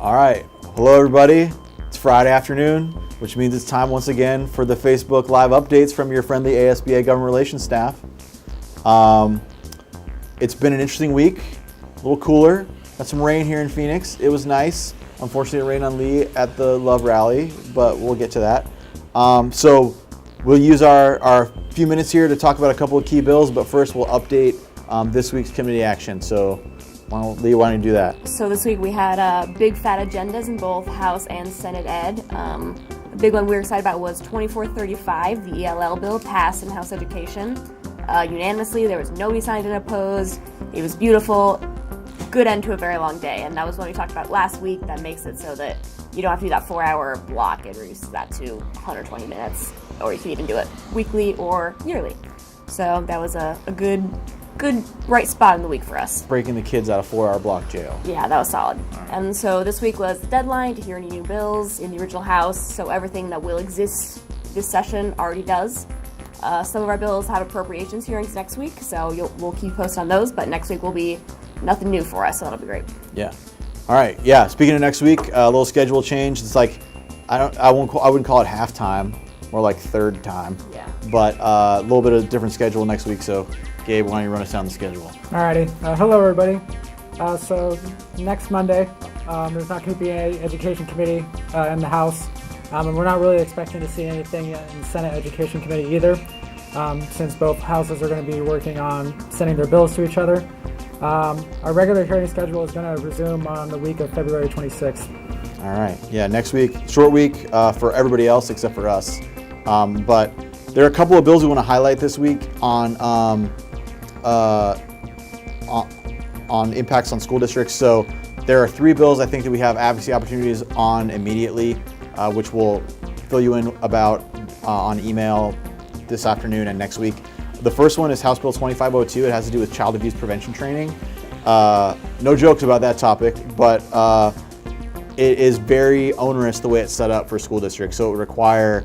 All right. Hello, everybody. It's Friday afternoon, which means it's time once again for the Facebook Live updates from your friendly ASBA government relations staff. It's been an interesting week, a little cooler. Got some rain here in Phoenix. It was nice. Unfortunately, it rained on Lee at the Love Rally, but we'll get to that. So we'll use our few minutes here to talk about a couple of key bills, but first we'll update this week's committee action. So Lee, why don't you do that? So this week we had big fat agendas in both House and Senate Ed. The big one we were excited about was 2435, the ELL bill passed in House Education unanimously. There was nobody signed and opposed. It was beautiful. Good end to a very long day, and that was one we talked about last week. That makes it so that you don't have to do that 4-hour block. It reduces that to 120 minutes, or you can even do it weekly or yearly. So that was a good bright spot in the week for us. Breaking the kids out of 4-hour block jail. Yeah, that was solid. And so this week was the deadline to hear any new bills in the original House, so everything that will exist this session already does. Some of our bills have appropriations hearings next week, so we'll keep posted on those, but next week will be nothing new for us, so that'll be great. Yeah. All right. Yeah. Speaking of next week, a little schedule change. It's like I wouldn't call it halftime, more like third time. Yeah. But a little bit of different schedule next week. So, Gabe, why don't you run us down the schedule? Alrighty. Hello, everybody. So next Monday, there's not going to be any education committee in the House, and we're not really expecting to see anything in the Senate Education Committee either, since both houses are going to be working on sending their bills to each other. Our regular hearing schedule is going to resume on the week of February 26th. All right. Yeah, next week, short week for everybody else except for us. But there are a couple of bills we want to highlight this week on impacts on school districts. So there are 3 bills I think that we have advocacy opportunities on immediately, which we'll fill you in about on email this afternoon and next week. The first one is House Bill 2502. It has to do with child abuse prevention training. No jokes about that topic, but it is very onerous the way it's set up for school districts. So it would require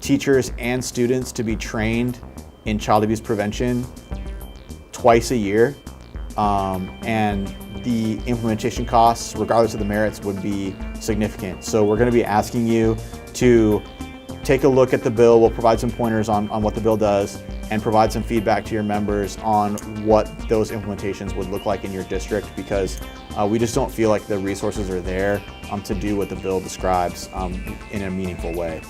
teachers and students to be trained in child abuse prevention twice a year. And the implementation costs, regardless of the merits, would be significant. So we're going to be asking you to take a look at the bill. We'll provide some pointers on what the bill does and provide some feedback to your members on what those implementations would look like in your district, because we just don't feel like the resources are there to do what the bill describes in a meaningful way.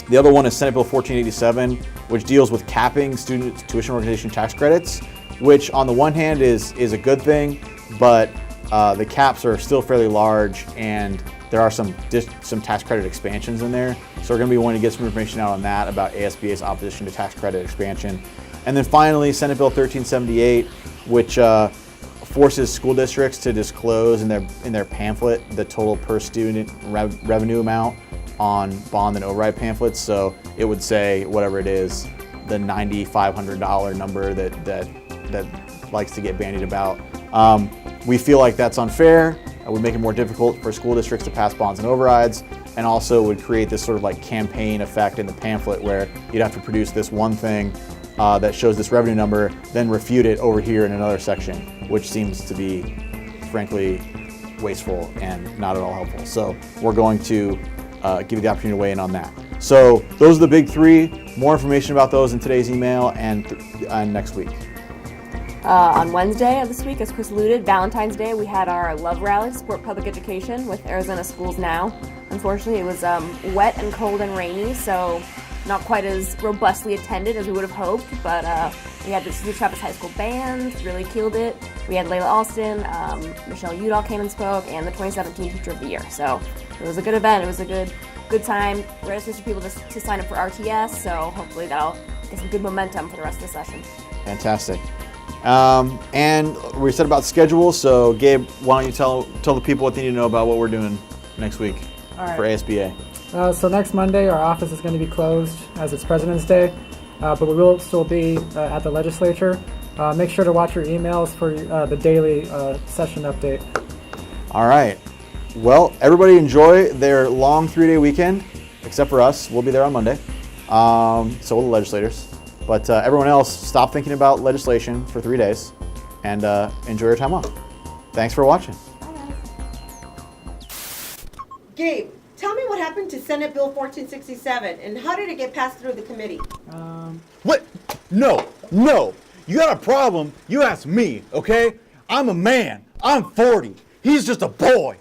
The other one is Senate Bill 1487, which deals with capping student tuition organization tax credits, which on the one hand is a good thing, but the caps are still fairly large, and there are some tax credit expansions in there. So we're going to be wanting to get some information out on that about ASBA's opposition to tax credit expansion. And then finally, Senate Bill 1378, which forces school districts to disclose in their pamphlet the total per student revenue amount on bond and override pamphlets. So it would say whatever it is, the $9,500 number that likes to get bandied about. We feel like that's unfair. It would make it more difficult for school districts to pass bonds and overrides, and also would create this sort of like campaign effect in the pamphlet where you'd have to produce this one thing that shows this revenue number, then refute it over here in another section, which seems to be, frankly, wasteful and not at all helpful. So we're going to give you the opportunity to weigh in on that. So those are the big 3. More information about those in today's email and next week. On Wednesday of this week, as Chris alluded, Valentine's Day, we had our Love Rally to support public education with Arizona Schools Now. Unfortunately, it was wet and cold and rainy, so not quite as robustly attended as we would have hoped, but we had the Cedar Trappist High School band, really killed it. We had Layla Alston, Michelle Udall came and spoke, and the 2017 Teacher of the Year. So it was a good event. It was a good time. Registered for people to sign up for RTS, so hopefully that'll get some good momentum for the rest of the session. Fantastic. And we said about schedule, so Gabe, why don't you tell the people what they need to know about what we're doing next week for ASBA. So next Monday, our office is going to be closed as it's President's Day, but we will still be at the legislature. Make sure to watch your emails for the daily session update. All right. Well, everybody enjoy their long 3-day weekend, except for us. We'll be there on Monday. So will the legislators. But everyone else, stop thinking about legislation for 3 days and enjoy your time off. Thanks for watching. Bye, guys. Gabe, tell me what happened to Senate Bill 1467 and how did it get passed through the committee? What? No. You got a problem, you ask me, okay? I'm a man. I'm 40. He's just a boy.